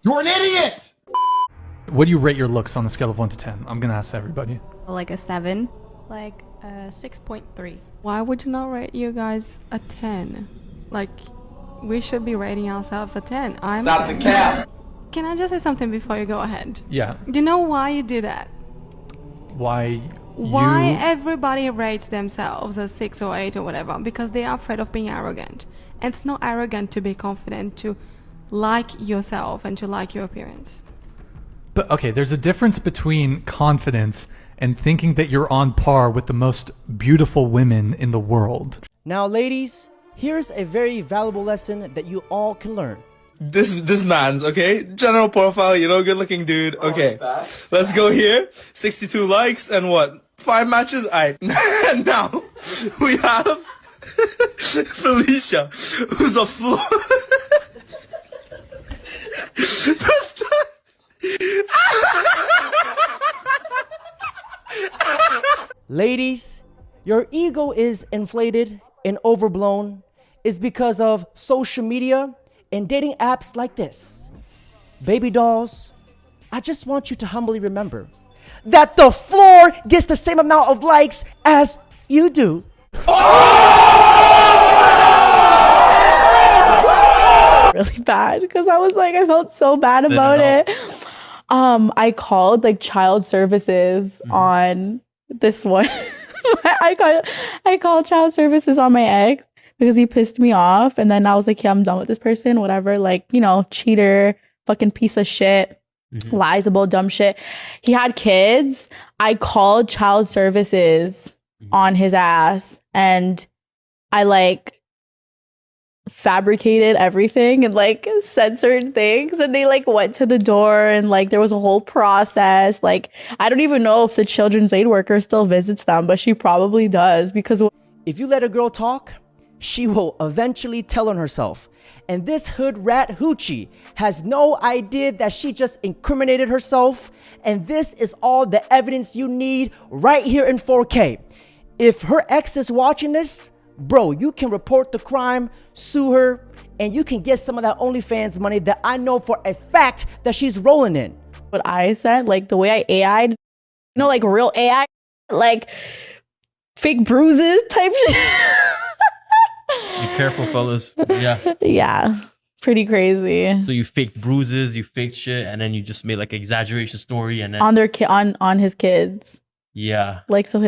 You're an idiot! What do you rate your looks on a scale of 1 to 10? I'm gonna ask everybody. Like a 7. Like 6.3. Why would you not rate you guys a 10? Like, we should be rating ourselves a 10. I'm Stop the cap! Can I just say something before you go ahead? Yeah. You know why you do that? Why Everybody rates themselves a 6 or 8 or whatever? Because they are afraid of being arrogant. And it's not arrogant to be confident, to like yourself and to like your appearance. But okay, there's a difference between confidence and thinking that you're on par with the most beautiful women in the world. Now, ladies, here's a very valuable lesson that you all can learn. This man's, okay? General profile, you know, good looking dude. Okay, let's go here. 62 likes and what? 5 matches? Alright. Now, we have Felicia, who's a floor. Ladies, your ego is inflated and overblown is because of social media and dating apps like this. Baby dolls, I just want you to humbly remember that the floor gets the same amount of likes as you do. Really bad because I felt so bad about it. I called like child services on this one. I called child services on my ex because he pissed me off, and then I was like, yeah, I'm done with this person, whatever, like, you know, cheater, fucking piece of shit, lies about dumb shit. He had kids. I called child services on his ass, and I like fabricated everything and like censored things, and they like went to the door, and like there was a whole process. Like, I don't even know if the children's aid worker still visits them, but she probably does, because if you let a girl talk, she will eventually tell on herself. And this hood rat hoochie has no idea that she just incriminated herself. And this is all the evidence you need right here in 4K. If her ex is watching this, bro, you can report the crime, sue her, and you can get some of that OnlyFans money that I know for a fact that she's rolling in. what I said, like the way I AI'd, you know, like real AI, like fake bruises type shit. Be careful, fellas. Yeah. Yeah. Pretty crazy. So you faked bruises, you faked shit, and then you just made like exaggeration story, and then On their on his kids. yeah. Like, so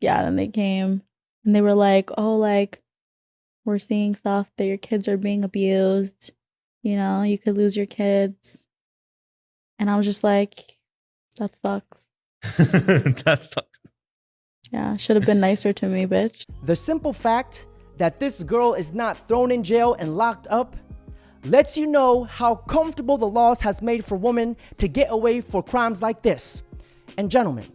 yeah, then they came and they were like, oh, like, we're seeing stuff that your kids are being abused. You know, you could lose your kids. And I was just like, that sucks. That sucks. Yeah, should have been nicer to me, bitch. The simple fact that this girl is not thrown in jail and locked up lets you know how comfortable the laws has made for women to get away for crimes like this. And gentlemen,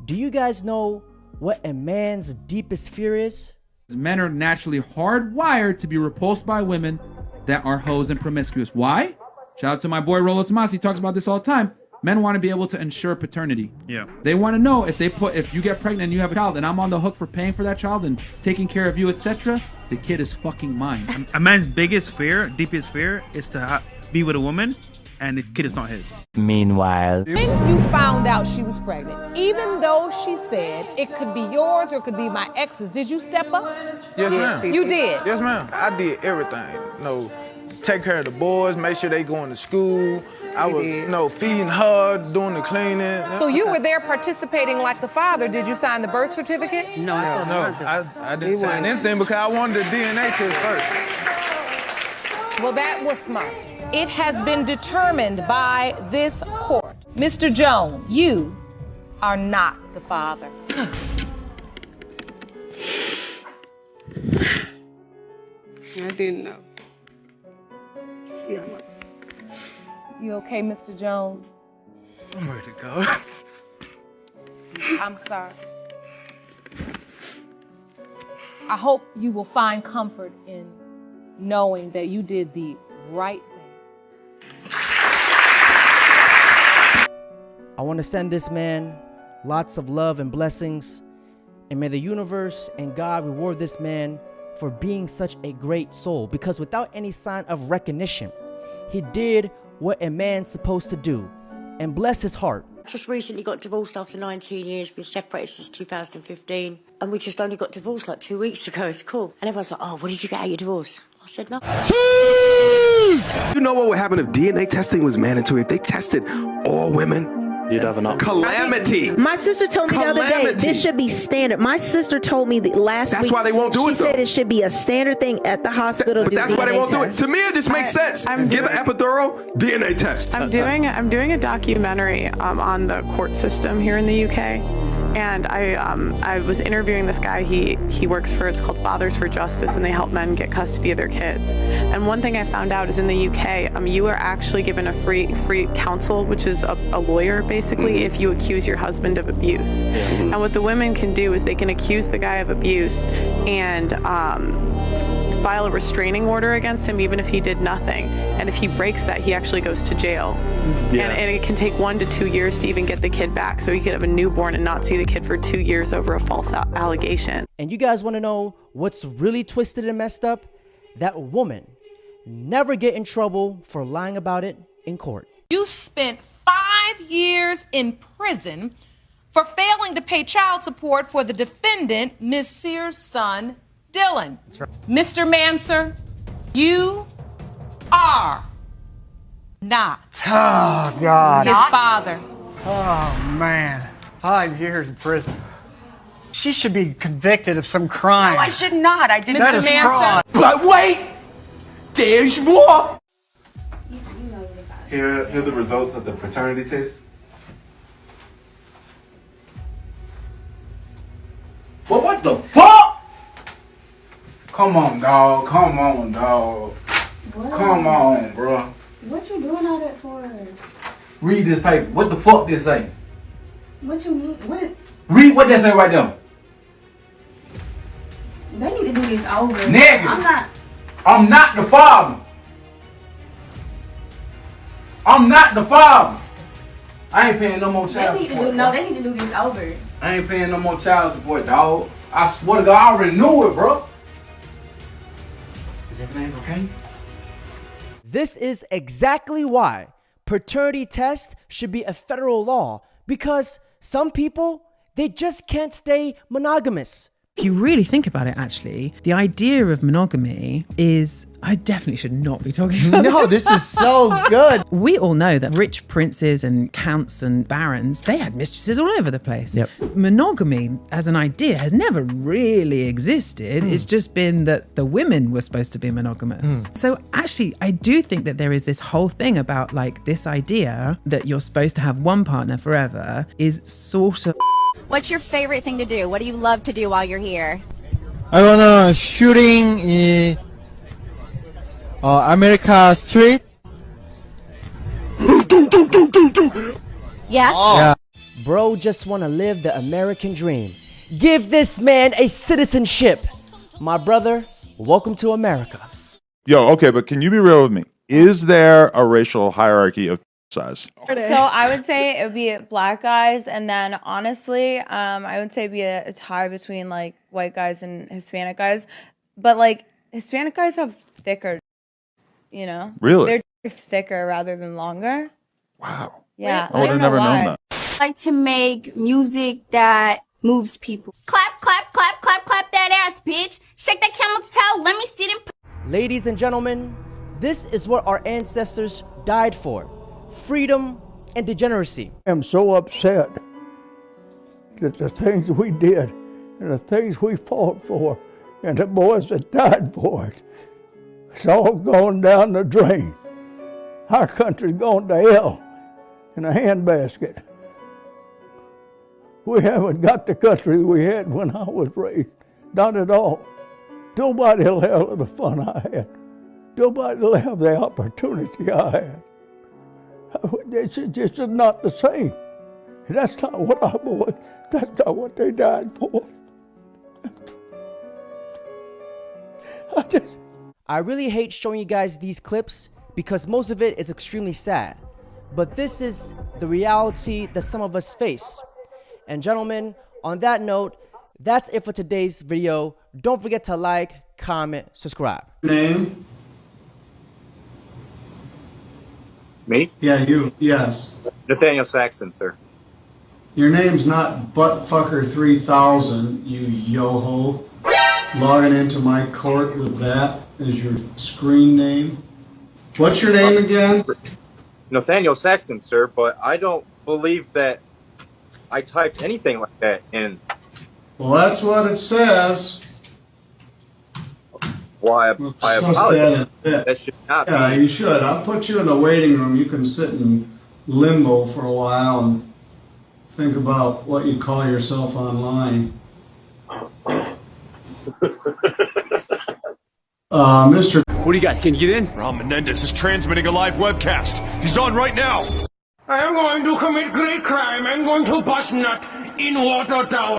do you guys know what a man's deepest fear is? Men are naturally hardwired to be repulsed by women that are hoes and promiscuous. Why? Shout out to my boy Rolo Tomasi. He talks about this all the time. Men want to be able to ensure paternity. Yeah. They want to know if you get pregnant and you have a child and I'm on the hook for paying for that child and taking care of you, etc., the kid is fucking mine. A man's biggest fear, deepest fear, is to be with a woman and the kid is not his. Meanwhile, when you found out she was pregnant, even though she said it could be yours or it could be my ex's, did you step up? Yes, ma'am. You did? Yes, ma'am. I did everything. You know, take care of the boys, make sure they going to school. I was, feeding her, doing the cleaning. So you were there participating like the father. Did you sign the birth certificate? No, I didn't sign anything because I wanted the DNA test first. Well, that was smart. It has been determined by this court. Mr. Jones, you are not the father. I didn't know. Yeah. You okay, Mr. Jones? I'm ready to go. I'm sorry. I hope you will find comfort in knowing that you did the right thing. I want to send this man lots of love and blessings, and may the universe and God reward this man for being such a great soul, because without any sign of recognition, he did what a man's supposed to do. And bless his heart. Just recently got divorced after 19 years. Been separated since 2015. And we just only got divorced like 2 weeks ago. It's cool. And everyone's like, oh, what did you get out of your divorce? I said no. You know what would happen if DNA testing was mandatory? If they tested all women? You'd have an calamity. My sister told me the other day, this should be standard. My sister told me that last week. That's why they won't do it, She said it should be a standard thing at the hospital. But that's why they won't do it. To me, it just makes sense. Give an epidural, DNA test. I'm doing a documentary on the court system here in the UK, and I was interviewing this guy. He works for, it's called Fathers for Justice, and they help men get custody of their kids. And one thing I found out is in the UK, you are actually given a free counsel, which is a lawyer basically, if you accuse your husband of abuse. And what the women can do is they can accuse the guy of abuse and file a restraining order against him even if he did nothing. And if he breaks that, he actually goes to jail. And it can take 1 to 2 years to even get the kid back. So he could have a newborn and not see the kid for 2 years over a false allegation. And you guys want to know what's really twisted and messed up? That woman never get in trouble for lying about it in court. You spent 5 years in prison for failing to pay child support for the defendant, Ms. Sears' son, Dylan. That's right. Mr. Manser, you are not Oh, God. his father. Oh, man. 5 years in prison. She should be convicted of some crime. No, I should not. I didn't. That Mr. is Manser. fraud. But wait! There's more! Here are the results of the paternity test. Well, what the fuck? Come on, dog. Come on, dog. What? Come on, bro. What you doing all that for? Read this paper. What the fuck this say? What you mean? What? Read what that say right there. They need to do this over. Nigga. I'm not the father. I'm not the father. I ain't paying no more child support. They need to do this over. I ain't paying no more child support, dog. I swear to God, I already knew it, bro. Is everything okay? This is exactly why paternity test should be a federal law, because some people, they just can't stay monogamous. If you really think about it, actually, the idea of monogamy is, I definitely should not be talking about No, this is so good. We all know that rich princes and counts and barons, they had mistresses all over the place. Yep. Monogamy as an idea has never really existed. It's just been that the women were supposed to be monogamous. So actually, I do think that there is this whole thing about like this idea that you're supposed to have one partner forever is sort of... What's your favorite thing to do? What do you love to do while you're here? I wanna shooting in America Street. Yeah? Yeah. Bro just wanna live the American dream. Give this man a citizenship. My brother, welcome to America. Yo, okay, but can you be real with me? Is there a racial hierarchy of size? So I would say it would be black guys, and then honestly, I would say it'd be a tie between like white guys and Hispanic guys. But like Hispanic guys have thicker, you know? Really? They're thicker rather than longer. Wow. Yeah. I would have never known that. I like to make music that moves people. Clap, clap, clap, clap, clap that ass, bitch. Shake that camel toe. Let me see them. Ladies and gentlemen, this is what our ancestors died for. Freedom and degeneracy. I'm so upset that the things we did and the things we fought for and the boys that died for it, it's all gone down the drain. Our country's gone to hell in a handbasket. We haven't got the country we had when I was raised. Not at all. Nobody will have the fun I had. Nobody will have the opportunity I had. It's just not the same. That's not what our boys, that's not what they died for. I really hate showing you guys these clips because most of it is extremely sad. But this is the reality that some of us face. And gentlemen, on that note, that's it for today's video. Don't forget to like, comment, subscribe. Name? Me? Yeah, you. Yes. Nathaniel Saxon, sir. Your name's not Buttfucker3000, you yo-ho. Logging into my court with that as your screen name. What's your name again? Nathaniel Saxton, sir, but I don't believe that I typed anything like that in. Well, that's what it says. Why, I apologize. That should not be. Yeah, you should. I'll put you in the waiting room. You can sit in limbo for a while and think about what you call yourself online. Mr. What do you got? Can you get in? Ron Menendez is transmitting a live webcast. He's on right now. I am going to commit great crime. I'm going to bust nut in water tower.